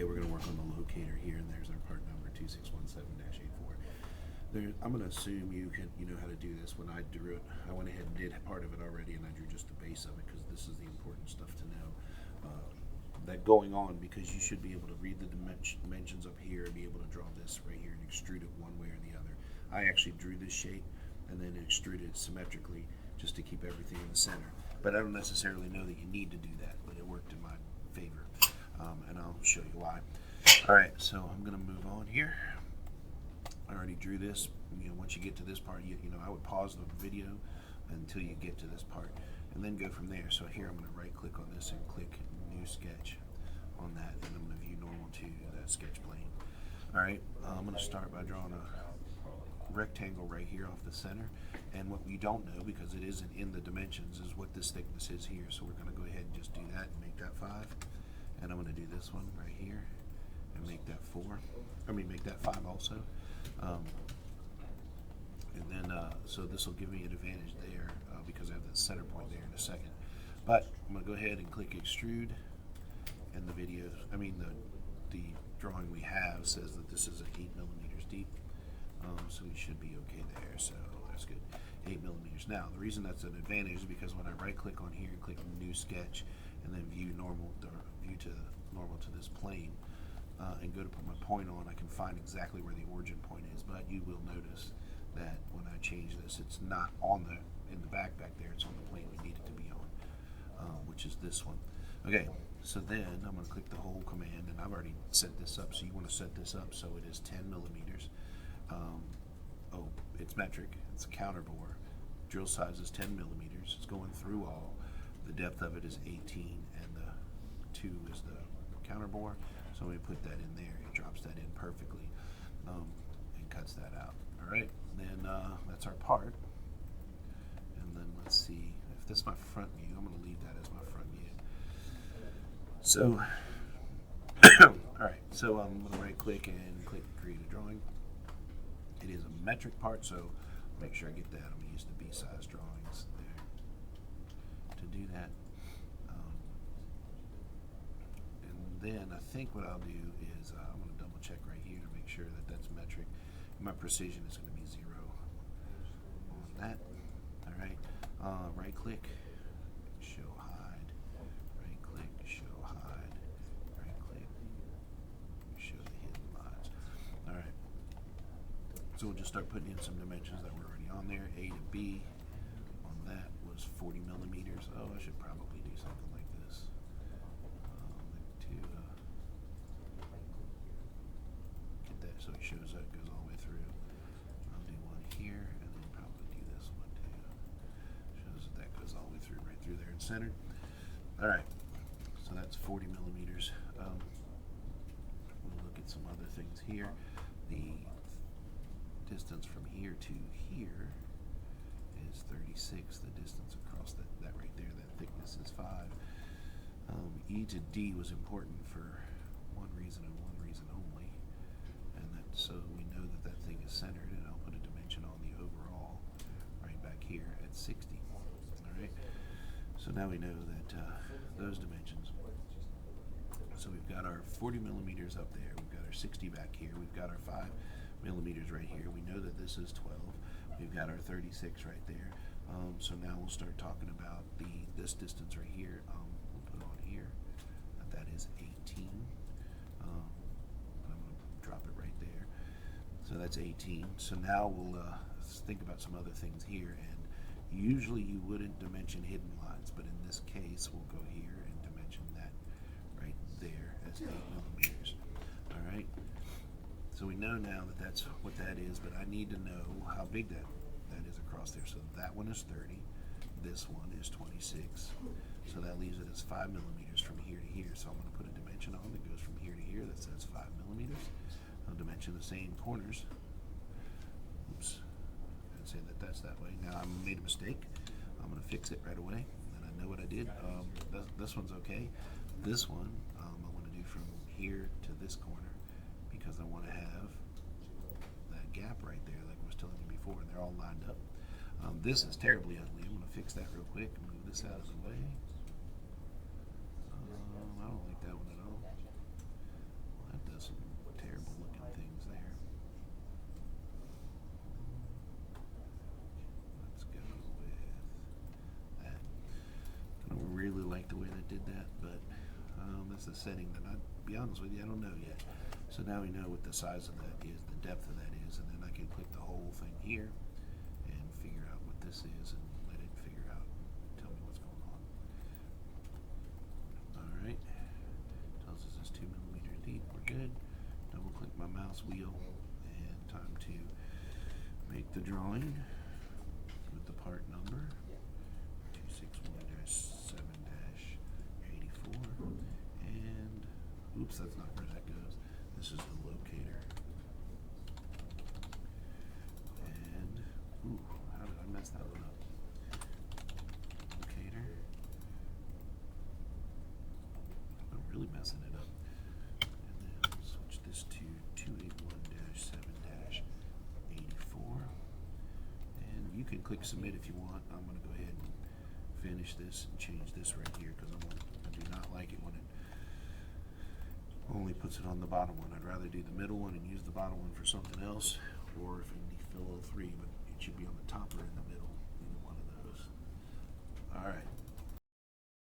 Okay, we're going to work on the locator here, and there's our part number 2617-84. I'm going to assume you know how to do this. When I drew it, I went ahead and did part of it already, and I drew just the base of it because this is the important stuff to know. That going on, because you should be able to read the dimensions up here and be able to draw this right here and extrude it one way or the other. I actually drew this shape and then extruded it symmetrically just to keep everything in the center. But I don't necessarily know that you need to do that, but it worked in my favor, and I'll show you why. All right, so I'm going to move on here. I already drew this. Once you get to this part, I would pause the video until you get to this part, and then go from there. So here I'm going to right-click on this and click New Sketch on that, and I'm going to view normal to that sketch plane. All right, I'm going to start by drawing a rectangle right here off the center, and what you don't know, because it isn't in the dimensions, is what this thickness is here. So we're going to go ahead and just do that and make that 5, and I'm going to do this one right here and make that 4. Make that 5 also. And then, so this will give me an advantage there because I have the center point there in a second. But I'm going to go ahead and click Extrude, and the drawing we have says that this is 8 millimeters deep, so we should be okay there. So that's good, 8 millimeters. Now, the reason that's an advantage is because when I right-click on here and click New Sketch, and then view normal to this plane, and go to put my point on, I can find exactly where the origin point is. But you will notice that when I change this, it's not in the back there. It's on the plane we need it to be on, which is this one. Okay, so then I'm going to click the whole command, and I've already set this up. So you want to set this up so it is 10 millimeters. It's metric. It's a counter bore. Drill size is 10 millimeters. It's going through all. The depth of it is 18, and the 2 is the counter bore. So we put that in there. It drops that in perfectly, and cuts that out. All right. Then that's our part. And then let's see if this is my front view. I'm going to leave that as my front view. So, all right. So I'm going to right-click and click Create a Drawing. It is a metric part, so make sure I get that. I'm going to use the B-size drawings there to do that. Then I think what I'll do is I'm going to double check right here to make sure that that's metric. My precision is going to be 0 on that. All right. Right click, show hide. Right click, show hide. Right click, show the hidden lines. All right. So we'll just start putting in some dimensions that were already on there. A to B on that was 40 millimeters. Oh, I should probably do something like this. Get that so it shows that goes all the way through. I'll do one here, and then probably do this one too. Shows that goes all the way through, right through there and centered. All right, so that's 40 millimeters. We'll look at some other things here. The distance from here to here is 36. The distance across that right there, that thickness is 5. E to D was important for one reason and one reason only, and that's so we know that that thing is centered, and I'll put a dimension on the overall right back here at 60. All right, so now we know that those dimensions. So we've got our 40 millimeters up there, we've got our 60 back here, we've got our 5 millimeters right here. We know that this is 12. We've got our 36 right there. So now we'll start talking about this distance right here. We'll put on here that is 18. I'm going to drop it right there. So that's 18. So now we'll think about some other things here. And usually you wouldn't dimension hidden lines, but in this case we'll go here and dimension that right there as 8 millimeters. All right. So we know now that that's what that is, but I need to know how big that is across there. So that one is 30. This one is 26. So that leaves it as 5 millimeters from here to here. So I'm going to put a dimension on that goes from here to here that says 5 millimeters. I'll dimension the same corners. Oops. And say that that's that way. Now I made a mistake. I'm going to fix it right away. And I know what I did. This one's okay. This one I want to do from here to this corner because I want to have that gap right there like I was telling you before, and they're all lined up. This is terribly ugly. I'm going to fix that real quick and move this out of the way. I don't like that one at all. that, but that's a setting that I'd be honest with you, I don't know yet. So now we know what the size of that is, the depth of that is, and then I can click the whole thing here and figure out what this is and let it figure out and tell me what's going on. Alright, tells us it's 2 millimeters deep, we're good. Double click my mouse wheel and time to make the drawing with the part number 261-7-84 and oops, that's not where that goes. This is the locator. And ooh, how did I mess that one up? Locator. I'm really messing it up. And then switch this to 281-7-84. And you can click submit if you want. I'm going to go ahead and finish this and change this right here because I do not like it when it only puts it on the bottom one. I'd rather do the middle one and use the bottom one for something else, or if you need to fill all three, but it should be on the top or in the middle, either one of those. Alright.